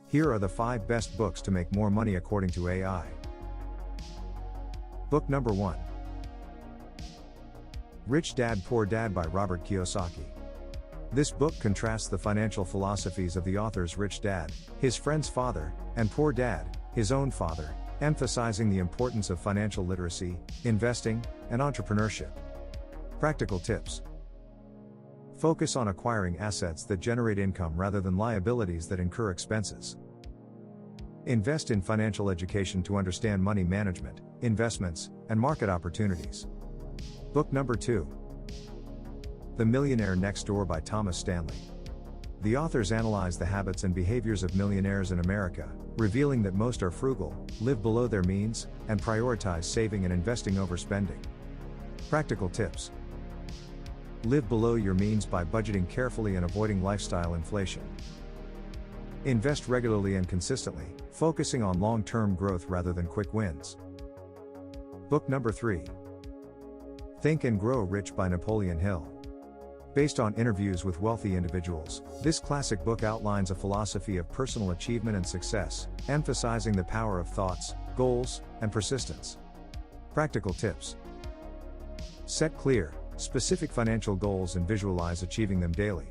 Here are the 5 best books to make more money according to AI. Book number 1. Rich Dad Poor Dad by Robert Kiyosaki. This book contrasts the financial philosophies of the author's rich dad, his friend's father, and poor dad, his own father, emphasizing the importance of financial literacy, investing, and entrepreneurship. Practical tips. Focus on acquiring assets that generate income rather than liabilities that incur expenses. Invest in financial education to understand money management, investments, and market opportunities. Book number 2. The Millionaire Next Door by Thomas Stanley. The authors analyze the habits and behaviors of millionaires in America, revealing that most are frugal, live below their means, and prioritize saving and investing over spending. Practical tips. Live below your means by budgeting carefully and avoiding lifestyle inflation. Invest regularly and consistently, focusing on long-term growth rather than quick wins. Book number 3. Think and Grow Rich by Napoleon Hill. Based on interviews with wealthy individuals, this classic book outlines a philosophy of personal achievement and success, emphasizing the power of thoughts, goals, and persistence. Practical tips. Set clear, specific financial goals and visualize achieving them daily.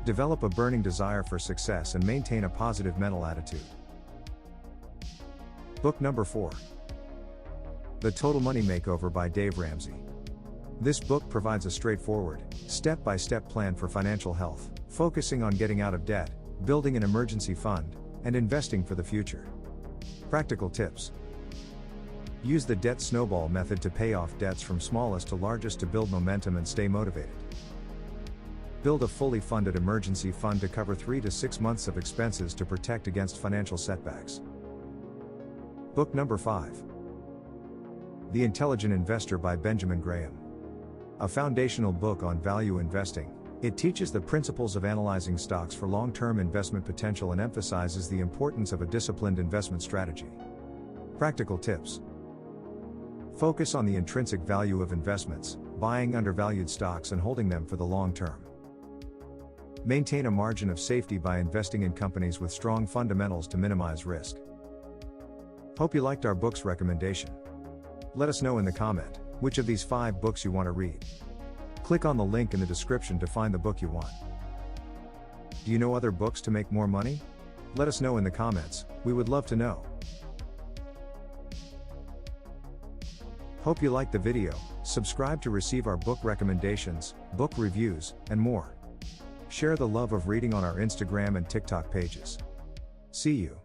Develop a burning desire for success and maintain a positive mental attitude. Book number 4. The Total Money Makeover by Dave Ramsey. This book provides a straightforward, step-by-step plan for financial health, focusing on getting out of debt, building an emergency fund, and investing for the future. Practical tips. Use the debt snowball method to pay off debts from smallest to largest to build momentum and stay motivated. Build a fully funded emergency fund to cover 3 to 6 months of expenses to protect against financial setbacks. Book number 5. The Intelligent Investor by Benjamin Graham. A foundational book on value investing, it teaches the principles of analyzing stocks for long-term investment potential and emphasizes the importance of a disciplined investment strategy. Practical tips. Focus on the intrinsic value of investments, buying undervalued stocks and holding them for the long term. Maintain a margin of safety by investing in companies with strong fundamentals to minimize risk. Hope you liked our book's recommendation. Let us know in the comment which of these 5 books you want to read. Click on the link in the description to find the book you want. Do you know other books to make more money? Let us know in the comments, we would love to know. Hope you liked the video, subscribe to receive our book recommendations, book reviews, and more. Share the love of reading on our Instagram and TikTok pages. See you.